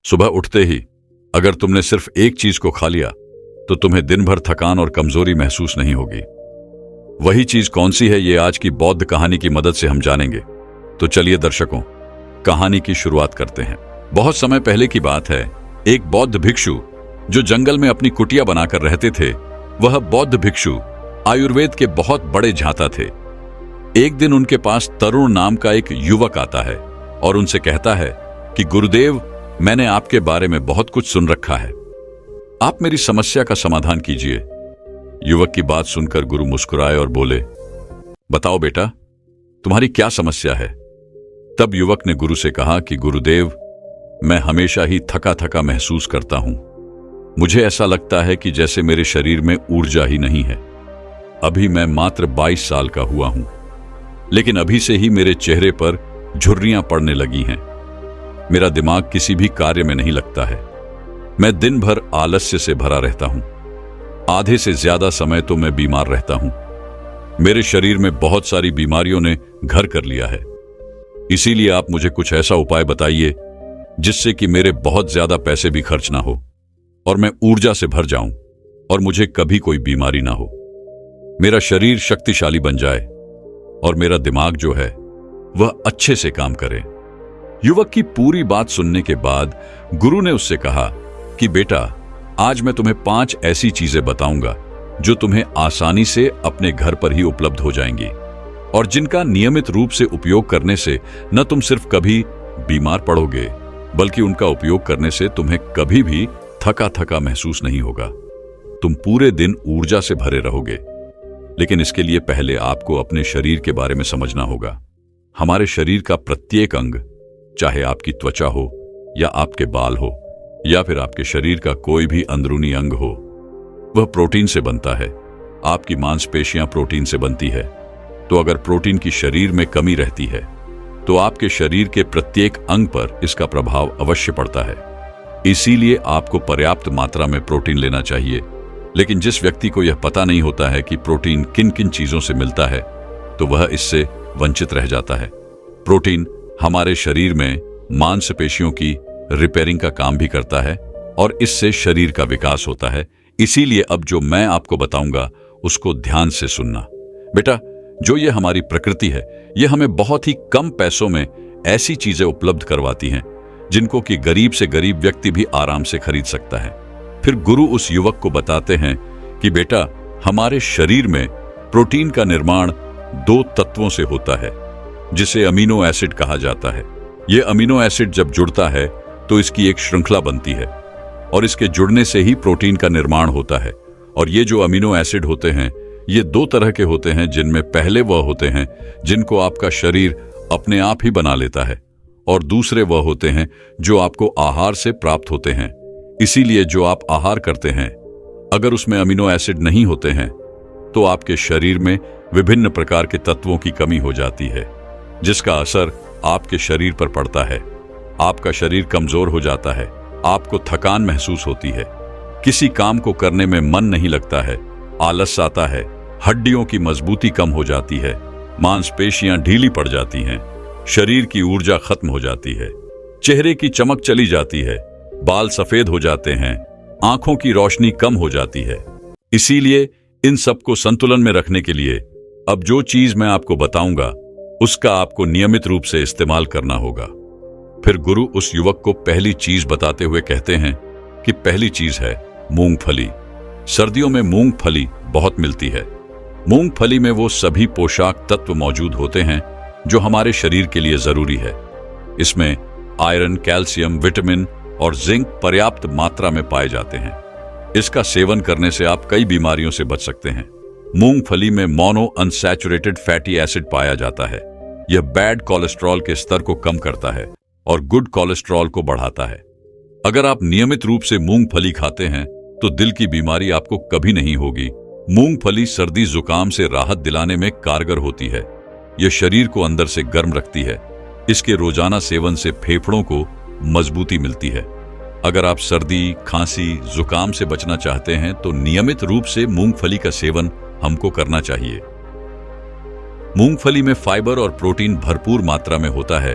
सुबह उठते ही अगर तुमने सिर्फ एक चीज को खा लिया तो तुम्हें दिन भर थकान और कमजोरी महसूस नहीं होगी। वही चीज कौन सी है, ये आज की बौद्ध कहानी की मदद से हम जानेंगे। तो चलिए दर्शकों, कहानी की शुरुआत करते हैं। बहुत समय पहले की बात है। एक बौद्ध भिक्षु जो जंगल में अपनी कुटिया बनाकर रहते थे, वह बौद्ध भिक्षु आयुर्वेद के बहुत बड़े झांता थे। एक दिन उनके पास तरुण नाम का एक युवक आता है और उनसे कहता है कि गुरुदेव, मैंने आपके बारे में बहुत कुछ सुन रखा है, आप मेरी समस्या का समाधान कीजिए। युवक की बात सुनकर गुरु मुस्कुराए और बोले, बताओ बेटा, तुम्हारी क्या समस्या है? तब युवक ने गुरु से कहा कि गुरुदेव, मैं हमेशा ही थका थका महसूस करता हूं। मुझे ऐसा लगता है कि जैसे मेरे शरीर में ऊर्जा ही नहीं है। अभी मैं मात्र 22 साल का हुआ हूं, लेकिन अभी से ही मेरे चेहरे पर झुर्रियां पड़ने लगी हैं। मेरा दिमाग किसी भी कार्य में नहीं लगता है। मैं दिन भर आलस्य से भरा रहता हूं। आधे से ज्यादा समय तो मैं बीमार रहता हूं। मेरे शरीर में बहुत सारी बीमारियों ने घर कर लिया है। इसीलिए आप मुझे कुछ ऐसा उपाय बताइए जिससे कि मेरे बहुत ज्यादा पैसे भी खर्च ना हो और मैं ऊर्जा से भर जाऊं और मुझे कभी कोई बीमारी ना हो। मेरा शरीर शक्तिशाली बन जाए और मेरा दिमाग जो है वह अच्छे से काम करे। युवक की पूरी बात सुनने के बाद गुरु ने उससे कहा कि बेटा, आज मैं तुम्हें 5 ऐसी चीजें बताऊंगा जो तुम्हें आसानी से अपने घर पर ही उपलब्ध हो जाएंगी और जिनका नियमित रूप से उपयोग करने से न तुम सिर्फ कभी बीमार पड़ोगे, बल्कि उनका उपयोग करने से तुम्हें कभी भी थका थका महसूस नहीं होगा। तुम पूरे दिन ऊर्जा से भरे रहोगे। लेकिन इसके लिए पहले आपको अपने शरीर के बारे में समझना होगा। हमारे शरीर का प्रत्येक अंग, चाहे आपकी त्वचा हो या आपके बाल हो या फिर आपके शरीर का कोई भी अंदरूनी अंग हो, वह प्रोटीन से बनता है। आपकी मांसपेशियां प्रोटीन से बनती है। तो अगर प्रोटीन की शरीर में कमी रहती है तो आपके शरीर के प्रत्येक अंग पर इसका प्रभाव अवश्य पड़ता है। इसीलिए आपको पर्याप्त मात्रा में प्रोटीन लेना चाहिए। लेकिन जिस व्यक्ति को यह पता नहीं होता है कि प्रोटीन किन किन चीजों से मिलता है, तो वह इससे वंचित रह जाता है। प्रोटीन हमारे शरीर में मांसपेशियों की रिपेयरिंग का काम भी करता है और इससे शरीर का विकास होता है। इसीलिए अब जो मैं आपको बताऊंगा उसको ध्यान से सुनना। बेटा, जो ये हमारी प्रकृति है, ये हमें बहुत ही कम पैसों में ऐसी चीजें उपलब्ध करवाती हैं जिनको कि गरीब से गरीब व्यक्ति भी आराम से खरीद सकता है। फिर गुरु उस युवक को बताते हैं कि बेटा, हमारे शरीर में प्रोटीन का निर्माण 2 तत्वों से होता है, जिसे अमीनो एसिड कहा जाता है। यह अमीनो एसिड जब जुड़ता है तो इसकी एक श्रृंखला बनती है और इसके जुड़ने से ही प्रोटीन का निर्माण होता है। और ये जो अमीनो एसिड होते हैं, ये 2 तरह के होते हैं, जिनमें पहले वह होते हैं जिनको आपका शरीर अपने आप ही बना लेता है और दूसरे वह होते हैं जो आपको आहार से प्राप्त होते हैं। इसीलिए जो आप आहार करते हैं, अगर उसमें अमीनो एसिड नहीं होते हैं तो आपके शरीर में विभिन्न प्रकार के तत्वों की कमी हो जाती है, जिसका असर आपके शरीर पर पड़ता है। आपका शरीर कमजोर हो जाता है, आपको थकान महसूस होती है, किसी काम को करने में मन नहीं लगता है, आलस आता है, हड्डियों की मजबूती कम हो जाती है, मांसपेशियां ढीली पड़ जाती हैं, शरीर की ऊर्जा खत्म हो जाती है, चेहरे की चमक चली जाती है, बाल सफेद हो जाते हैं, आंखों की रोशनी कम हो जाती है। इसीलिए इन सबको संतुलन में रखने के लिए अब जो चीज मैं आपको बताऊंगा उसका आपको नियमित रूप से इस्तेमाल करना होगा। फिर गुरु उस युवक को पहली चीज बताते हुए कहते हैं कि पहली चीज है मूंगफली। सर्दियों में मूंगफली बहुत मिलती है। मूंगफली में वो सभी पोषक तत्व मौजूद होते हैं जो हमारे शरीर के लिए जरूरी है। इसमें आयरन, कैल्शियम, विटामिन और जिंक पर्याप्त मात्रा में पाए जाते हैं। इसका सेवन करने से आप कई बीमारियों से बच सकते हैं। मूंगफली में मोनो अनसैचुरेटेड फैटी एसिड पाया जाता है। यह बैड कोलेस्ट्रॉल के स्तर को कम करता है और गुड कोलेस्ट्रॉल को बढ़ाता है। अगर आप नियमित रूप से मूंगफली खाते हैं तो दिल की बीमारी आपको कभी नहीं होगी। मूंगफली सर्दी जुकाम से राहत दिलाने में कारगर होती है। यह शरीर को अंदर से गर्म रखती है। इसके रोजाना सेवन से फेफड़ों को मजबूती मिलती है। अगर आप सर्दी, खांसी, जुकाम से बचना चाहते हैं तो नियमित रूप से मूंगफली का सेवन हमको करना चाहिए। मूंगफली में फाइबर और प्रोटीन भरपूर मात्रा में होता है।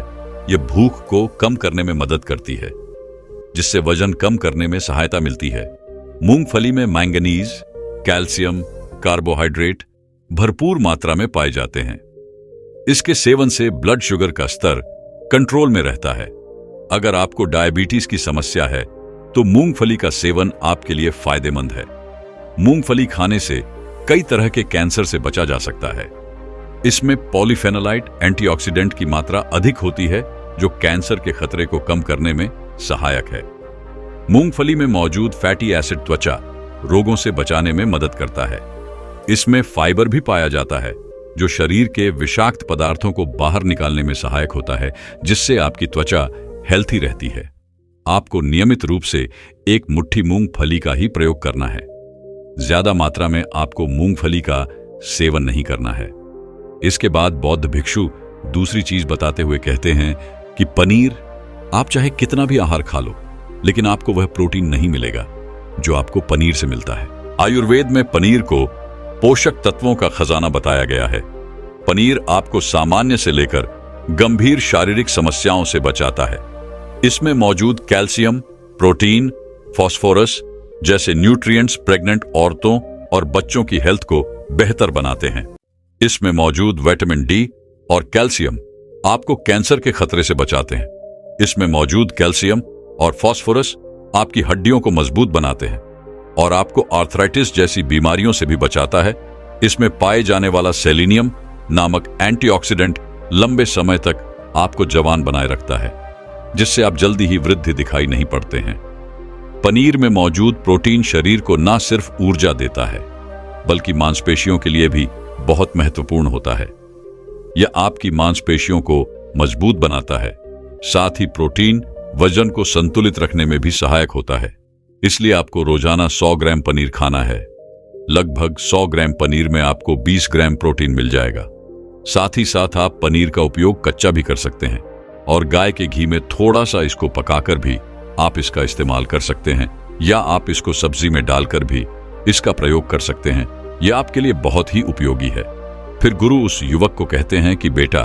यह भूख को कम करने में मदद करती है। जिससे वजन कम करने में सहायता मिलती है। मूंगफली में मैंगनीज, कैल्शियम, कार्बोहाइड्रेट भरपूर मात्रा में पाए जाते हैं। इसके सेवन से ब्लड शुगर का स्तर कंट्रोल में रहता है। अगर आपको डायबिटीज की समस्या है तो मूंगफली का सेवन आपके लिए फायदेमंद है। मूंगफली खाने से कई तरह के कैंसर से बचा जा सकता है। इसमें पॉलीफेनोलाइट एंटीऑक्सीडेंट की मात्रा अधिक होती है, जो कैंसर के खतरे को कम करने में सहायक है। मूंगफली में मौजूद फैटी एसिड त्वचा रोगों से बचाने में मदद करता है। इसमें फाइबर भी पाया जाता है, जो शरीर के विषाक्त पदार्थों को बाहर निकालने में सहायक होता है, जिससे आपकी त्वचा हेल्थी रहती है। आपको नियमित रूप से एक मुट्ठी मूंगफली का ही प्रयोग करना है। ज्यादा मात्रा में आपको मूंगफली का सेवन नहीं करना है। इसके बाद बौद्ध भिक्षु दूसरी चीज बताते हुए कहते हैं कि पनीर, आप चाहे कितना भी आहार खा लो, लेकिन आपको वह प्रोटीन नहीं मिलेगा जो आपको पनीर से मिलता है। आयुर्वेद में पनीर को पोषक तत्वों का खजाना बताया गया है। पनीर आपको सामान्य से लेकर गंभीर शारीरिक समस्याओं से बचाता है। इसमें मौजूद कैल्शियम, प्रोटीन, फास्फोरस जैसे न्यूट्रिएंट्स प्रेग्नेंट औरतों और बच्चों की हेल्थ को बेहतर बनाते हैं। इसमें मौजूद विटामिन डी और कैल्शियम आपको कैंसर के खतरे से बचाते हैं। इसमें मौजूद कैल्शियम और फास्फोरस आपकी हड्डियों को मजबूत बनाते हैं और आपको आर्थराइटिस जैसी बीमारियों से भी बचाता है। इसमें पाए जाने वाला सेलेनियम नामक एंटीऑक्सीडेंट लंबे समय तक आपको जवान बनाए रखता है, जिससे आप जल्दी ही वृद्धि दिखाई नहीं पड़ते हैं। पनीर में मौजूद प्रोटीन शरीर को न सिर्फ ऊर्जा देता है, बल्कि मांसपेशियों के लिए भी बहुत महत्वपूर्ण होता है। यह आपकी मांसपेशियों को मजबूत बनाता है। साथ ही प्रोटीन वजन को संतुलित रखने में भी सहायक होता है। इसलिए आपको रोजाना 100 ग्राम पनीर खाना है। लगभग 100 ग्राम पनीर में आपको 20 ग्राम प्रोटीन मिल जाएगा। साथ ही साथ आप पनीर का उपयोग कच्चा भी कर सकते हैं और गाय के घी में थोड़ा सा इसको पकाकर भी आप इसका इस्तेमाल कर सकते हैं, या आप इसको सब्जी में डालकर भी इसका प्रयोग कर सकते हैं। यह आपके लिए बहुत ही उपयोगी है। फिर गुरु उस युवक को कहते हैं कि बेटा,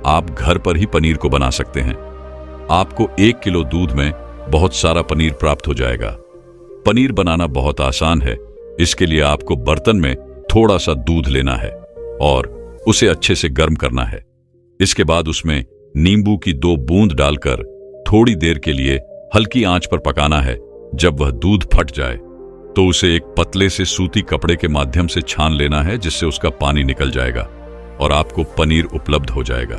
आप घर पर ही पनीर को बना सकते हैं। आपको 1 किलो दूध में बहुत सारा पनीर प्राप्त हो जाएगा। पनीर बनाना बहुत आसान है। इसके लिए आपको बर्तन में थोड़ा सा दूध लेना है और उसे अच्छे से गर्म करना है। इसके बाद उसमें नींबू की 2 बूंद डालकर थोड़ी देर के लिए हल्की आंच पर पकाना है। जब वह दूध फट जाए तो उसे एक पतले से सूती कपड़े के माध्यम से छान लेना है, जिससे उसका पानी निकल जाएगा और आपको पनीर उपलब्ध हो जाएगा।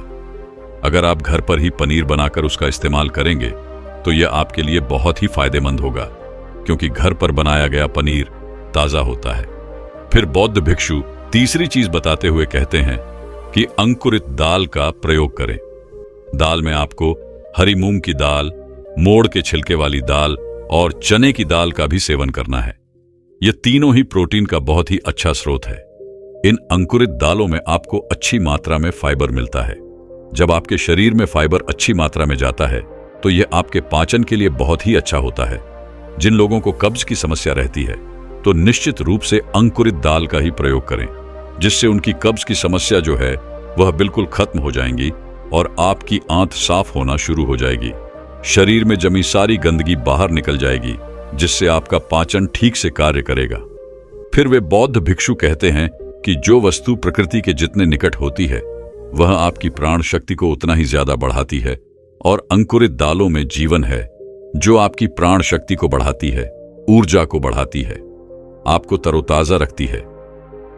अगर आप घर पर ही पनीर बनाकर उसका इस्तेमाल करेंगे तो यह आपके लिए बहुत ही फायदेमंद होगा, क्योंकि घर पर बनाया गया पनीर ताजा होता है। फिर बौद्ध भिक्षु तीसरी चीज बताते हुए कहते हैं कि अंकुरित दाल का प्रयोग करें। दाल में आपको हरी मूंग की दाल, मोड़ के छिलके वाली दाल और चने की दाल का भी सेवन करना है। ये तीनों ही प्रोटीन का बहुत ही अच्छा स्रोत है। इन अंकुरित दालों में आपको अच्छी मात्रा में फाइबर मिलता है। जब आपके शरीर में फाइबर अच्छी मात्रा में जाता है तो यह आपके पाचन के लिए बहुत ही अच्छा होता है। जिन लोगों को कब्ज की समस्या रहती है तो निश्चित रूप से अंकुरित दाल का ही प्रयोग करें, जिससे उनकी कब्ज की समस्या जो है वह बिल्कुल खत्म हो जाएंगी और आपकी आंत साफ होना शुरू हो जाएगी। शरीर में जमी सारी गंदगी बाहर निकल जाएगी, जिससे आपका पाचन ठीक से कार्य करेगा। फिर वे बौद्ध भिक्षु कहते हैं कि जो वस्तु प्रकृति के जितने निकट होती है वह आपकी प्राण शक्ति को उतना ही ज्यादा बढ़ाती है, और अंकुरित दालों में जीवन है जो आपकी प्राण शक्ति को बढ़ाती है, ऊर्जा को बढ़ाती है, आपको तरोताजा रखती है।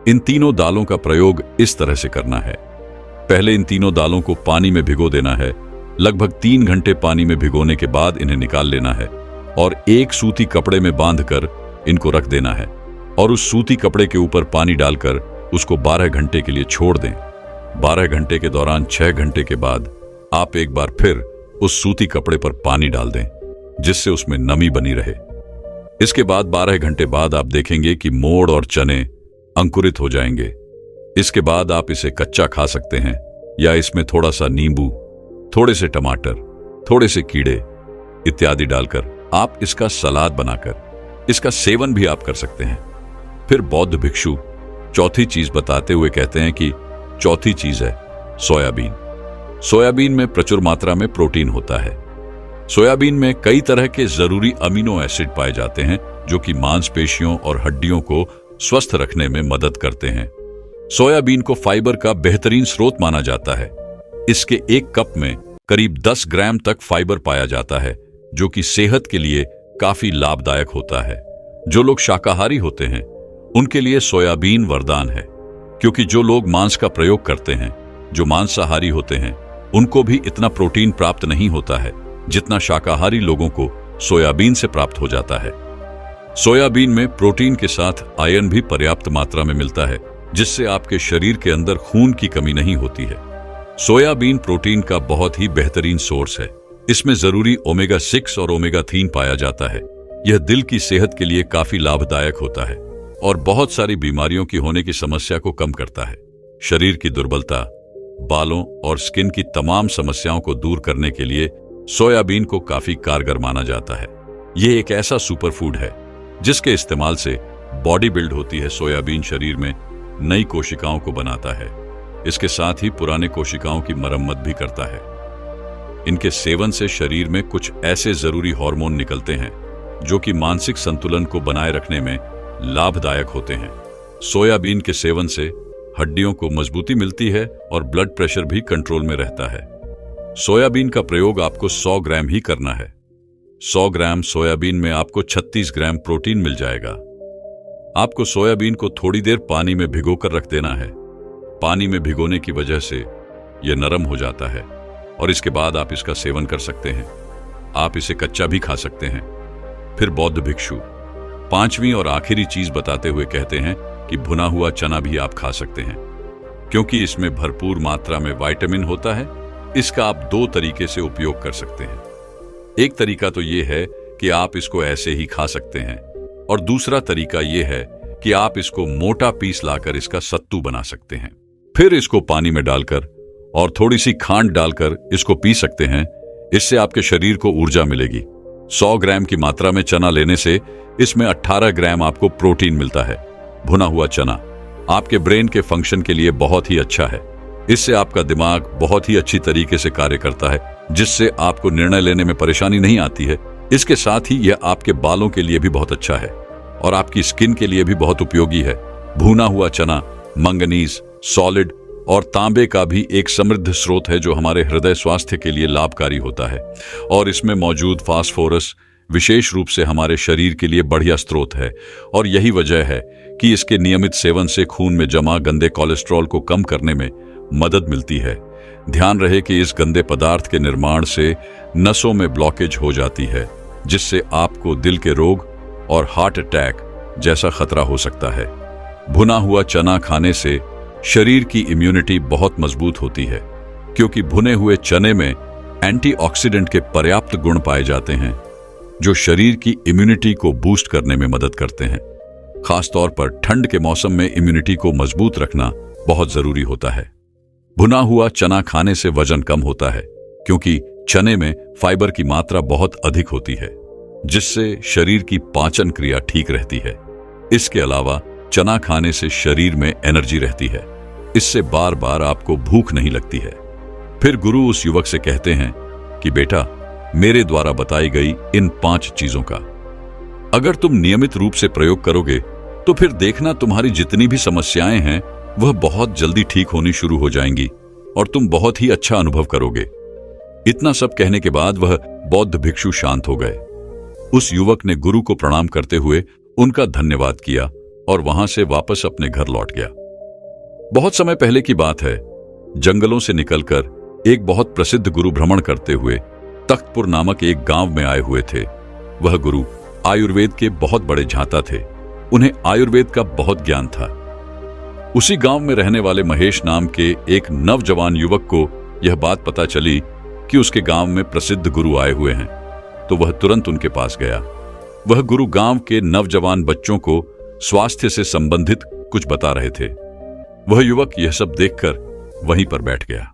इन तीनों दालों का प्रयोग इस तरह से करना है। पहले इन तीनों दालों को पानी में भिगो देना है। लगभग 3 घंटे पानी में भिगोने के बाद इन्हें निकाल लेना है और एक सूती कपड़े में बांधकर इनको रख देना है, और उस सूती कपड़े के ऊपर पानी डालकर उसको 12 घंटे के लिए छोड़ दें। 12 घंटे के दौरान 6 घंटे के बाद आप एक बार फिर उस सूती कपड़े पर पानी डाल दें, जिससे उसमें नमी बनी रहे। इसके बाद 12 घंटे बाद आप देखेंगे कि मोड़ और चने अंकुरित हो जाएंगे। इसके बाद आप इसे कच्चा खा सकते हैं, या इसमें थोड़ा सा नींबू, थोड़े से टमाटर, थोड़े से कीड़े इत्यादि डालकर आप इसका सलाद बनाकर इसका सेवन भी आप कर सकते हैं। फिर बौद्ध भिक्षु चौथी चीज बताते हुए कहते हैं कि चौथी चीज है सोयाबीन। सोयाबीन में प्रचुर मात्रा में प्रोटीन होता है। सोयाबीन में कई तरह के जरूरी अमीनो एसिड पाए जाते हैं जो कि मांसपेशियों और हड्डियों को स्वस्थ रखने में मदद करते हैं। सोयाबीन को फाइबर का बेहतरीन स्रोत माना जाता है। इसके एक कप में करीब 10 ग्राम तक फाइबर पाया जाता है, जो कि सेहत के लिए काफी लाभदायक होता है। जो लोग शाकाहारी होते हैं उनके लिए सोयाबीन वरदान है, क्योंकि जो लोग मांस का प्रयोग करते हैं, जो मांसाहारी होते हैं, उनको भी इतना प्रोटीन प्राप्त नहीं होता है जितना शाकाहारी लोगों को सोयाबीन से प्राप्त हो जाता है। सोयाबीन में प्रोटीन के साथ आयरन भी पर्याप्त मात्रा में मिलता है, जिससे आपके शरीर के अंदर खून की कमी नहीं होती है। सोयाबीन प्रोटीन का बहुत ही बेहतरीन सोर्स है। इसमें जरूरी ओमेगा 6 और ओमेगा 3 पाया जाता है। यह दिल की सेहत के लिए काफी लाभदायक होता है और बहुत सारी बीमारियों की होने की समस्या को कम करता है। शरीर की दुर्बलता, बालों और स्किन की तमाम समस्याओं को दूर करने के लिए सोयाबीन को काफी कारगर माना जाता है। यह एक ऐसा सुपर फूड है जिसके इस्तेमाल से बॉडी बिल्ड होती है। सोयाबीन शरीर में नई कोशिकाओं को बनाता है। इसके साथ ही पुराने कोशिकाओं की मरम्मत भी करता है। इनके सेवन से शरीर में कुछ ऐसे जरूरी हार्मोन निकलते हैं जो कि मानसिक संतुलन को बनाए रखने में लाभदायक होते हैं। सोयाबीन के सेवन से हड्डियों को मजबूती मिलती है और ब्लड प्रेशर भी कंट्रोल में रहता है। सोयाबीन का प्रयोग आपको 100 ग्राम ही करना है। 100 ग्राम सोयाबीन में आपको 36 ग्राम प्रोटीन मिल जाएगा। आपको सोयाबीन को थोड़ी देर पानी में भिगोकर रख देना है। पानी में भिगोने की वजह से यह नरम हो जाता है और इसके बाद आप इसका सेवन कर सकते हैं। आप इसे कच्चा भी खा सकते हैं। फिर बौद्ध भिक्षु 5वीं और आखिरी चीज बताते हुए कहते हैं कि भुना हुआ चना भी आप खा सकते हैं, क्योंकि इसमें भरपूर मात्रा में विटामिन होता है। इसका आप 2 तरीके से उपयोग कर सकते हैं। एक तरीका तो यह है कि आप इसको ऐसे ही खा सकते हैं और दूसरा तरीका यह है कि आप इसको मोटा पीस लाकर इसका सत्तू बना सकते हैं। फिर इसको पानी में डालकर और थोड़ी सी खांड डालकर इसको पी सकते हैं। इससे आपके शरीर को ऊर्जा मिलेगी। 100 ग्राम की मात्रा में चना लेने से इसमें 18 ग्राम आपको प्रोटीन मिलता है। भुना हुआ चना आपके ब्रेन के फंक्शन के लिए बहुत ही अच्छा है। इससे आपका दिमाग बहुत ही अच्छी तरीके से कार्य करता है, जिससे आपको निर्णय लेने में परेशानी नहीं आती है। इसके साथ ही यह आपके बालों के लिए भी बहुत अच्छा है और आपकी स्किन के लिए भी बहुत उपयोगी है। भुना हुआ चना मंगनीज, सॉलिड और तांबे का भी एक समृद्ध स्रोत है, जो हमारे हृदय स्वास्थ्य के लिए लाभकारी होता है। और इसमें मौजूद फास्फोरस विशेष रूप से हमारे शरीर के लिए बढ़िया स्रोत है और यही वजह है कि इसके नियमित सेवन से खून में जमा गंदे कोलेस्ट्रॉल को कम करने में मदद मिलती है। ध्यान रहे कि इस गंदे पदार्थ के निर्माण से नसों में ब्लॉकेज हो जाती है, जिससे आपको दिल के रोग और हार्ट अटैक जैसा खतरा हो सकता है। भुना हुआ चना खाने से शरीर की इम्यूनिटी बहुत मजबूत होती है, क्योंकि भुने हुए चने में एंटीऑक्सीडेंट के पर्याप्त गुण पाए जाते हैं, जो शरीर की इम्यूनिटी को बूस्ट करने में मदद करते हैं। खासतौर पर ठंड के मौसम में इम्यूनिटी को मजबूत रखना बहुत जरूरी होता है। भुना हुआ चना खाने से वजन कम होता है, क्योंकि चने में फाइबर की मात्रा बहुत अधिक होती है, जिससे शरीर की पाचन क्रिया ठीक रहती है। इसके अलावा चना खाने से शरीर में एनर्जी रहती है। इससे बार बार आपको भूख नहीं लगती है। फिर गुरु उस युवक से कहते हैं कि बेटा, मेरे द्वारा बताई गई इन 5 चीजों का अगर तुम नियमित रूप से प्रयोग करोगे तो फिर देखना तुम्हारी जितनी भी समस्याएं हैं वह बहुत जल्दी ठीक होनी शुरू हो जाएंगी और तुम बहुत ही अच्छा अनुभव करोगे। इतना सब कहने के बाद वह बौद्ध भिक्षु शांत हो गए। उस युवक ने गुरु को प्रणाम करते हुए उनका धन्यवाद किया और वहां से वापस अपने घर लौट गया। बहुत समय पहले की बात है। जंगलों से निकलकर एक बहुत प्रसिद्ध गुरु भ्रमण करते हुए तख्तपुर नामक एक गांव में आए हुए थे। वह गुरु आयुर्वेद के बहुत बड़े झांता थे। उन्हें आयुर्वेद का बहुत ज्ञान था। उसी गांव में रहने वाले महेश नाम के एक नवजवान युवक को यह बात पता चली कि उसके गांव में प्रसिद्ध गुरु आए हुए हैं, तो वह तुरंत उनके पास गया। वह गुरु गांव के नवजवान बच्चों को स्वास्थ्य से संबंधित कुछ बता रहे थे। वह युवक यह सब देखकर वहीं पर बैठ गया।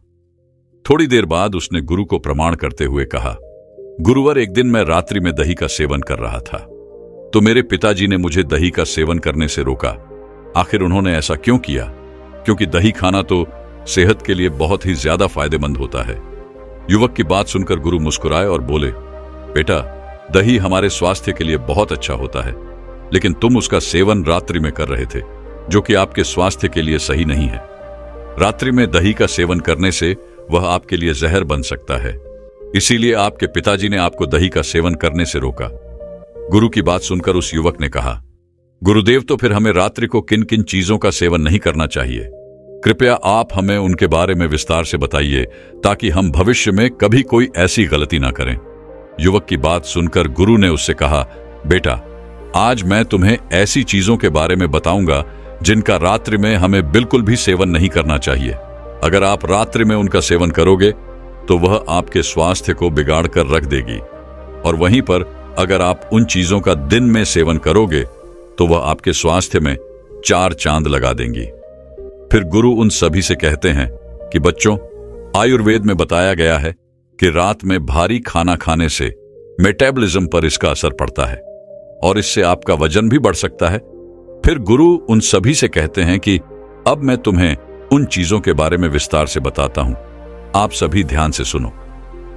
थोड़ी देर बाद उसने गुरु को प्रणाम करते हुए कहा, गुरुवर, एक दिन मैं रात्रि में दही का सेवन कर रहा था, तो मेरे पिताजी ने मुझे दही का सेवन करने से रोका। आखिर उन्होंने ऐसा क्यों किया? क्योंकि दही खाना तो सेहत के लिए बहुत ही ज्यादा फायदेमंद होता है। युवक की बात सुनकर गुरु मुस्कुराए और बोले, बेटा, दही हमारे स्वास्थ्य के लिए बहुत अच्छा होता है, लेकिन तुम उसका सेवन रात्रि में कर रहे थे, जो कि आपके स्वास्थ्य के लिए सही नहीं है। रात्रि में दही का सेवन करने से वह आपके लिए जहर बन सकता है। इसीलिए आपके पिताजी ने आपको दही का सेवन करने से रोका। गुरु की बात सुनकर उस युवक ने कहा, गुरुदेव, तो फिर हमें रात्रि को किन किन चीजों का सेवन नहीं करना चाहिए? कृपया आप हमें उनके बारे में विस्तार से बताइए, ताकि हम भविष्य में कभी कोई ऐसी गलती ना करें। युवक की बात सुनकर गुरु ने उससे कहा, बेटा, आज मैं तुम्हें ऐसी चीजों के बारे में बताऊंगा जिनका रात्रि में हमें बिल्कुल भी सेवन नहीं करना चाहिए। अगर आप रात्रि में उनका सेवन करोगे तो वह आपके स्वास्थ्य को बिगाड़ कर रख देगी, और वहीं पर अगर आप उन चीजों का दिन में सेवन करोगे तो वह आपके स्वास्थ्य में 4 चांद लगा देंगी। फिर गुरु उन सभी से कहते हैं कि बच्चों, आयुर्वेद में बताया गया है कि रात में भारी खाना खाने से मेटाबॉलिज्म पर इसका असर पड़ता है और इससे आपका वजन भी बढ़ सकता है। फिर गुरु उन सभी से कहते हैं कि अब मैं तुम्हें उन चीजों के बारे में विस्तार से बताता हूं, आप सभी ध्यान से सुनो।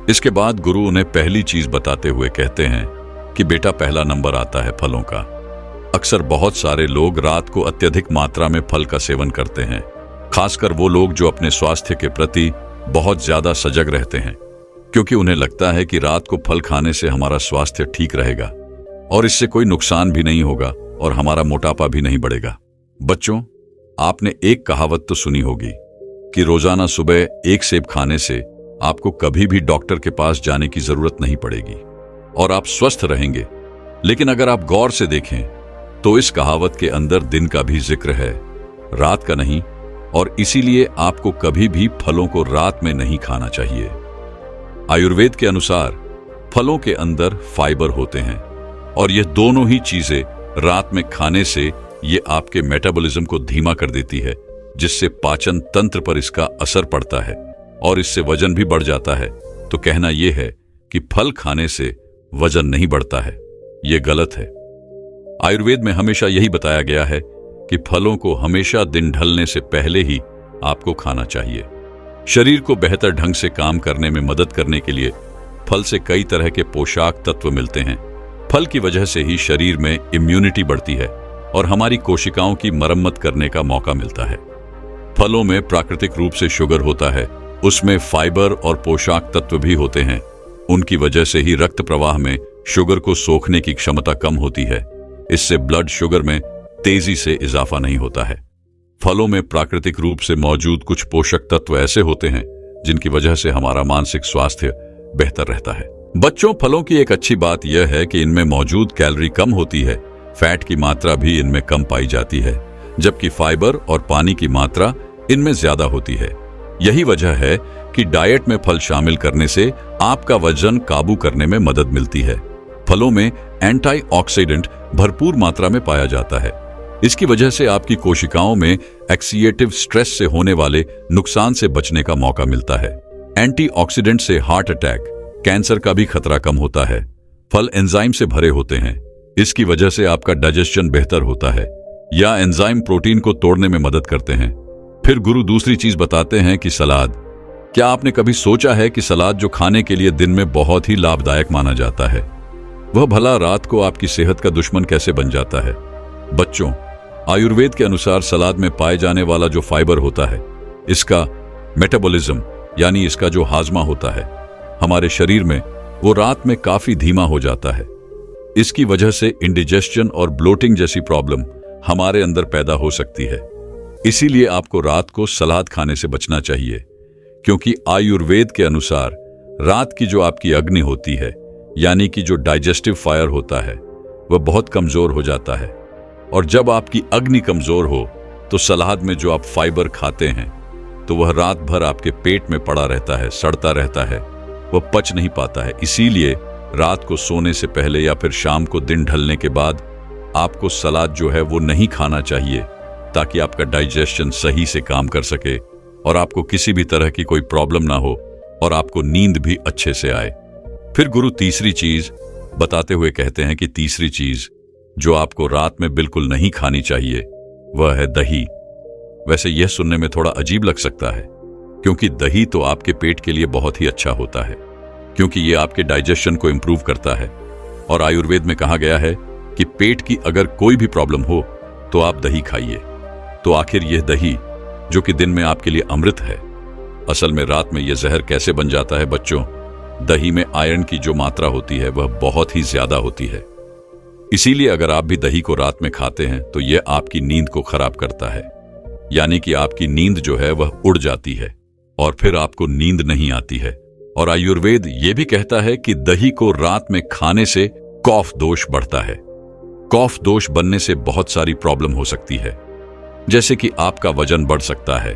इसके बाद गुरु उन्हें पहली चीज बताते हुए कहते हैं कि बेटा, पहला नंबर आता है फलों का। अक्सर बहुत सारे लोग रात को अत्यधिक मात्रा में फल का सेवन करते हैं, खासकर वो लोग जो अपने स्वास्थ्य के प्रति बहुत ज्यादा सजग रहते हैं, क्योंकि उन्हें लगता है कि रात को फल खाने से हमारा स्वास्थ्य ठीक रहेगा और इससे कोई नुकसान भी नहीं होगा और हमारा मोटापा भी नहीं बढ़ेगा। बच्चों, आपने एक कहावत तो सुनी होगी कि रोजाना सुबह 1 सेब खाने से आपको कभी भी डॉक्टर के पास जाने की जरूरत नहीं पड़ेगी और आप स्वस्थ रहेंगे। लेकिन अगर आप गौर से देखें तो इस कहावत के अंदर दिन का भी जिक्र है, रात का नहीं, और इसीलिए आपको कभी भी फलों को रात में नहीं खाना चाहिए। आयुर्वेद के अनुसार फलों के अंदर फाइबर होते हैं और ये दोनों ही चीजें रात में खाने से ये आपके मेटाबॉलिज्म को धीमा कर देती है, जिससे पाचन तंत्र पर इसका असर पड़ता है और इससे वजन भी बढ़ जाता है। तो कहना यह है कि फल खाने से वजन नहीं बढ़ता है, यह गलत है। आयुर्वेद में हमेशा यही बताया गया है कि फलों को हमेशा दिन ढलने से पहले ही आपको खाना चाहिए। शरीर को बेहतर ढंग से काम करने में मदद करने के लिए फल से कई तरह के पोषक तत्व मिलते हैं। फल की वजह से ही शरीर में इम्यूनिटी बढ़ती है और हमारी कोशिकाओं की मरम्मत करने का मौका मिलता है। फलों में प्राकृतिक रूप से शुगर होता है, उसमें फाइबर और पोषक तत्व भी होते हैं। उनकी वजह से ही रक्त प्रवाह में शुगर को सोखने की क्षमता कम होती है। इससे ब्लड शुगर में तेजी से इजाफा नहीं होता है। फलों में प्राकृतिक रूप से मौजूद कुछ पोषक तत्व ऐसे होते हैं जिनकी वजह से हमारा मानसिक स्वास्थ्य बेहतर रहता है। बच्चों, फलों की एक अच्छी बात यह है कि इनमें मौजूद कैलोरी कम होती है, फैट की मात्रा भी इनमें कम पाई जाती है, जबकि फाइबर और पानी की मात्रा इनमें ज्यादा होती है। यही वजह है कि डाइट में फल शामिल करने से आपका वजन काबू करने में मदद मिलती है। फलों में एंटीऑक्सीडेंट भरपूर मात्रा में पाया जाता है। इसकी वजह से आपकी कोशिकाओं में ऑक्सीडेटिव स्ट्रेस से होने वाले नुकसान से बचने का मौका मिलता है। एंटीऑक्सीडेंट से हार्ट अटैक, कैंसर का भी खतरा कम होता है। फल एंजाइम से भरे होते हैं, इसकी वजह से आपका डाइजेशन बेहतर होता है या एंजाइम प्रोटीन को तोड़ने में मदद करते हैं। फिर गुरु दूसरी चीज बताते हैं कि सलाद। क्या आपने कभी सोचा है कि सलाद जो खाने के लिए दिन में बहुत ही लाभदायक माना जाता है, वह भला रात को आपकी सेहत का दुश्मन कैसे बन जाता है? बच्चों, आयुर्वेद के अनुसार सलाद में पाए जाने वाला जो फाइबर होता है, इसका मेटाबॉलिज्म यानी इसका जो हाजमा होता है हमारे शरीर में, वो रात में काफी धीमा हो जाता है। इसकी वजह से इंडिजेशन और ब्लोटिंग जैसी प्रॉब्लम हमारे अंदर पैदा हो सकती है। इसीलिए आपको रात को सलाद खाने से बचना चाहिए, क्योंकि आयुर्वेद के अनुसार रात की जो आपकी अग्नि होती है यानी कि जो डाइजेस्टिव फायर होता है, वह बहुत कमजोर हो जाता है। और जब आपकी अग्नि कमजोर हो तो सलाद में जो आप फाइबर खाते हैं तो वह रात भर आपके पेट में पड़ा रहता है, सड़ता रहता है, वह पच नहीं पाता है। इसीलिए रात को सोने से पहले या फिर शाम को दिन ढलने के बाद आपको सलाद जो है वो नहीं खाना चाहिए, ताकि आपका डाइजेशन सही से काम कर सके और आपको किसी भी तरह की कोई प्रॉब्लम ना हो और आपको नींद भी अच्छे से आए। फिर गुरु तीसरी चीज बताते हुए कहते हैं कि तीसरी चीज जो आपको रात में बिल्कुल नहीं खानी चाहिए वह है दही। वैसे यह सुनने में थोड़ा अजीब लग सकता है, क्योंकि दही तो आपके पेट के लिए बहुत ही अच्छा होता है, क्योंकि ये आपके डाइजेशन को इंप्रूव करता है। और आयुर्वेद में कहा गया है कि पेट की अगर कोई भी प्रॉब्लम हो तो आप दही खाइए। तो आखिर यह दही जो कि दिन में आपके लिए अमृत है, असल में रात में यह जहर कैसे बन जाता है बच्चों? दही में आयरन की जो मात्रा होती है वह बहुत ही ज्यादा होती है। इसीलिए अगर आप भी दही को रात में खाते हैं तो यह आपकी नींद को खराब करता है, यानी कि आपकी नींद जो है वह उड़ जाती है और फिर आपको नींद नहीं आती है। और आयुर्वेद यह भी कहता है कि दही को रात में खाने से कफ दोष बढ़ता है। कफ दोष बनने से बहुत सारी प्रॉब्लम हो सकती है, जैसे कि आपका वजन बढ़ सकता है,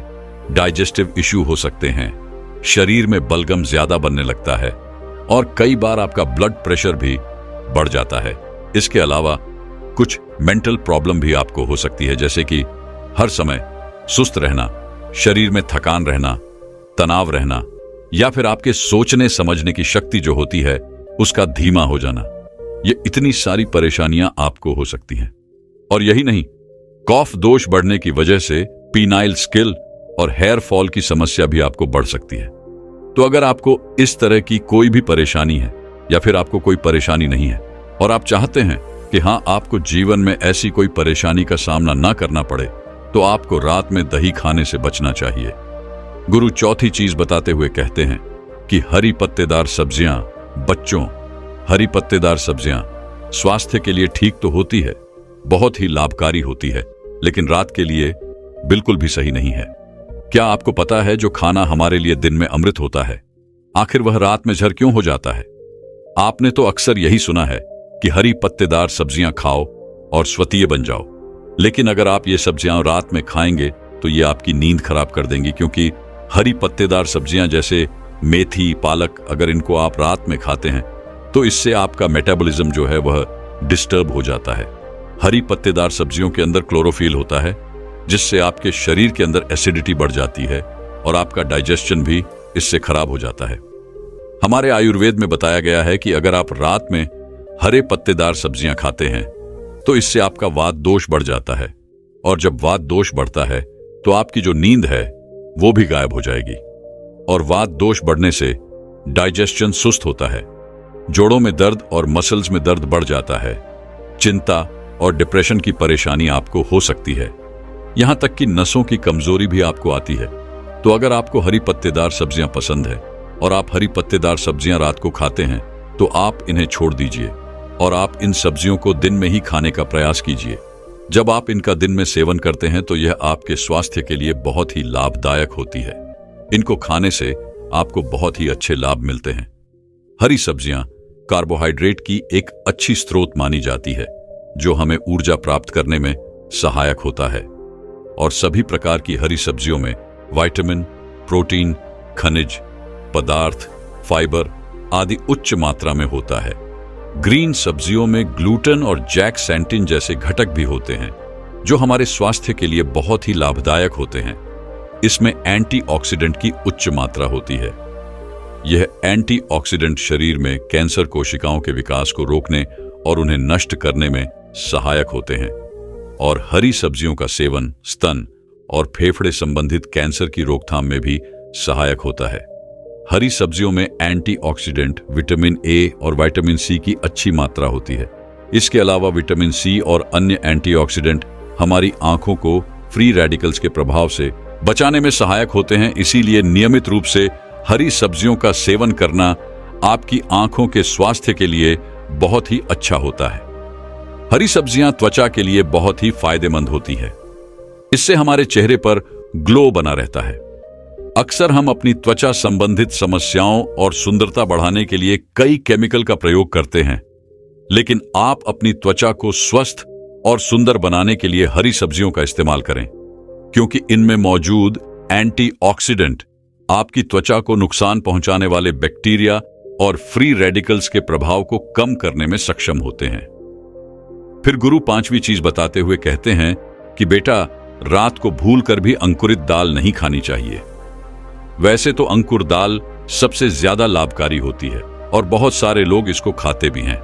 डाइजेस्टिव इश्यू हो सकते हैं, शरीर में बलगम ज्यादा बनने लगता है और कई बार आपका ब्लड प्रेशर भी बढ़ जाता है। इसके अलावा कुछ मेंटल प्रॉब्लम भी आपको हो सकती है, जैसे कि हर समय सुस्त रहना, शरीर में थकान रहना, तनाव रहना, या फिर आपके सोचने समझने की शक्ति जो होती है उसका धीमा हो जाना। ये इतनी सारी परेशानियां आपको हो सकती हैं। और यही नहीं, कफ दोष बढ़ने की वजह से पीनाइल स्किल और हेयर फॉल की समस्या भी आपको बढ़ सकती है। तो अगर आपको इस तरह की कोई भी परेशानी है या फिर आपको कोई परेशानी नहीं है और आप चाहते हैं कि हाँ, आपको जीवन में ऐसी कोई परेशानी का सामना ना करना पड़े, तो आपको रात में दही खाने से बचना चाहिए। गुरु चौथी चीज बताते हुए कहते हैं कि हरी पत्तेदार सब्जियां, बच्चों, हरी पत्तेदार सब्जियां स्वास्थ्य के लिए ठीक तो होती है, बहुत ही लाभकारी होती है, लेकिन रात के लिए बिल्कुल भी सही नहीं है। क्या आपको पता है जो खाना हमारे लिए दिन में अमृत होता है, आखिर वह रात में जहर क्यों हो जाता है? आपने तो अक्सर यही सुना है कि हरी पत्तेदार सब्जियां खाओ और स्वतीय बन जाओ, लेकिन अगर आप ये सब्जियां रात में खाएंगे तो ये आपकी नींद खराब कर देंगी, क्योंकि हरी पत्तेदार सब्जियां जैसे मेथी, पालक, अगर इनको आप रात में खाते हैं तो इससे आपका मेटाबॉलिज्म जो है वह डिस्टर्ब हो जाता है। हरी पत्तेदार सब्जियों के अंदर क्लोरोफिल होता है, जिससे आपके शरीर के अंदर एसिडिटी बढ़ जाती है और आपका डाइजेशन भी इससे खराब हो जाता है। हमारे आयुर्वेद में बताया गया है कि अगर आप रात में हरे पत्तेदार सब्जियां खाते हैं तो इससे आपका वात दोष बढ़ जाता है, और जब वात दोष बढ़ता है तो आपकी जो नींद है वो भी गायब हो जाएगी। और वात दोष बढ़ने से डाइजेशन सुस्त होता है, जोड़ों में दर्द और मसल्स में दर्द बढ़ जाता है, चिंता और डिप्रेशन की परेशानी आपको हो सकती है, यहां तक कि नसों की कमजोरी भी आपको आती है। तो अगर आपको हरी पत्तेदार सब्जियां पसंद है और आप हरी पत्तेदार सब्जियां रात को खाते हैं तो आप इन्हें छोड़ दीजिए और आप इन सब्जियों को दिन में ही खाने का प्रयास कीजिए। जब आप इनका दिन में सेवन करते हैं तो यह आपके स्वास्थ्य के लिए बहुत ही लाभदायक होती है। इनको खाने से आपको बहुत ही अच्छे लाभ मिलते हैं। हरी सब्जियां कार्बोहाइड्रेट की एक अच्छी स्रोत मानी जाती है, जो हमें ऊर्जा प्राप्त करने में सहायक होता है। और सभी प्रकार की हरी सब्जियों में विटामिन, प्रोटीन, खनिज पदार्थ, फाइबर आदि उच्च मात्रा में होता है। ग्रीन सब्जियों में ग्लूटेन और जैक्सेंटिन जैसे घटक भी होते हैं, जो हमारे स्वास्थ्य के लिए बहुत ही लाभदायक होते हैं। इसमें एंटीऑक्सीडेंट की उच्च मात्रा होती है। यह एंटीऑक्सीडेंट शरीर में कैंसर कोशिकाओं के विकास को रोकने और उन्हें नष्ट करने में सहायक होते हैं। और हरी सब्जियों का सेवन स्तन और फेफड़े संबंधित कैंसर की रोकथाम में भी सहायक होता है। हरी सब्जियों में एंटीऑक्सीडेंट, विटामिन ए और विटामिन सी की अच्छी मात्रा होती है। इसके अलावा विटामिन सी और अन्य एंटीऑक्सीडेंट हमारी आंखों को फ्री रेडिकल्स के प्रभाव से बचाने में सहायक होते हैं। इसीलिए नियमित रूप से हरी सब्जियों का सेवन करना आपकी आंखों के स्वास्थ्य के लिए बहुत ही अच्छा होता है। हरी सब्जियां त्वचा के लिए बहुत ही फायदेमंद होती है। इससे हमारे चेहरे पर ग्लो बना रहता है। अक्सर हम अपनी त्वचा संबंधित समस्याओं और सुंदरता बढ़ाने के लिए कई केमिकल का प्रयोग करते हैं, लेकिन आप अपनी त्वचा को स्वस्थ और सुंदर बनाने के लिए हरी सब्जियों का इस्तेमाल करें, क्योंकि इनमें मौजूद एंटीऑक्सीडेंट आपकी त्वचा को नुकसान पहुंचाने वाले बैक्टीरिया और फ्री रेडिकल्स के प्रभाव को कम करने में सक्षम होते हैं। फिर गुरु पांचवी चीज बताते हुए कहते हैं कि बेटा, रात को भूलकर भी अंकुरित दाल नहीं खानी चाहिए। वैसे तो अंकुर दाल सबसे ज्यादा लाभकारी होती है और बहुत सारे लोग इसको खाते भी हैं।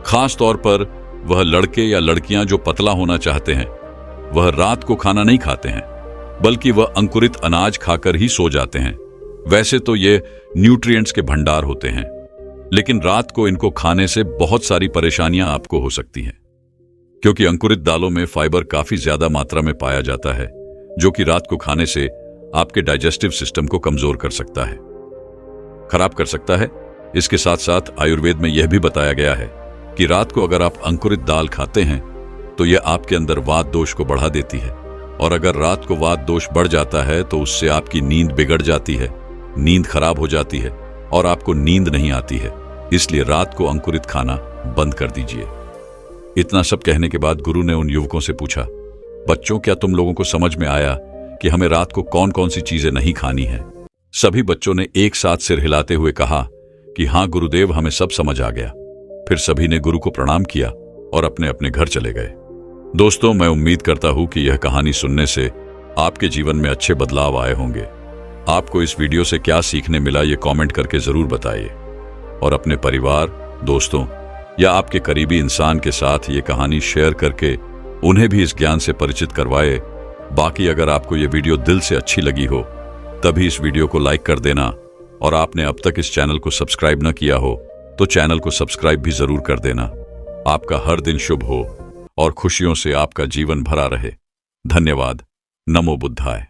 खास तौर पर वह लड़के या लड़कियां जो पतला होना चाहते हैं, वह रात को खाना नहीं खाते हैं, बल्कि वह अंकुरित अनाज खाकर ही सो जाते हैं। वैसे तो ये न्यूट्रिएंट्स के भंडार होते हैं, लेकिन रात को इनको खाने से बहुत सारी परेशानियां आपको हो सकती हैं, क्योंकि अंकुरित दालों में फाइबर काफी ज्यादा मात्रा में पाया जाता है, जो कि रात को खाने से आपके डाइजेस्टिव सिस्टम को कमजोर कर सकता है, खराब कर सकता है। इसके साथ साथ आयुर्वेद में यह भी बताया गया है कि रात को अगर आप अंकुरित दाल खाते हैं तो यह आपके अंदर वात दोष को बढ़ा देती है, और अगर रात को वात दोष बढ़ जाता है तो उससे आपकी नींद बिगड़ जाती है, नींद खराब हो जाती है और आपको नींद नहीं आती है। इसलिए रात को अंकुरित खाना बंद कर दीजिए। इतना सब कहने के बाद गुरु ने उन युवकों से पूछा, बच्चों, क्या तुम लोगों को समझ में आया कि हमें रात को कौन कौन सी चीजें नहीं खानी है? सभी बच्चों ने एक साथ सिर हिलाते हुए कहा कि हाँ गुरुदेव, हमें सब समझ आ गया। फिर सभी ने गुरु को प्रणाम किया और अपने अपने घर चले गए। दोस्तों, मैं उम्मीद करता हूं कि यह कहानी सुनने से आपके जीवन में अच्छे बदलाव आए होंगे। आपको इस वीडियो से क्या सीखने मिला, ये कमेंट करके जरूर बताइए, और अपने परिवार, दोस्तों या आपके करीबी इंसान के साथ ये कहानी शेयर करके उन्हें भी इस ज्ञान से परिचित करवाए। बाकी अगर आपको ये वीडियो दिल से अच्छी लगी हो तभी इस वीडियो को लाइक कर देना, और आपने अब तक इस चैनल को सब्सक्राइब न किया हो तो चैनल को सब्सक्राइब भी जरूर कर देना। आपका हर दिन शुभ हो और खुशियों से आपका जीवन भरा रहे। धन्यवाद। नमो बुद्धाय।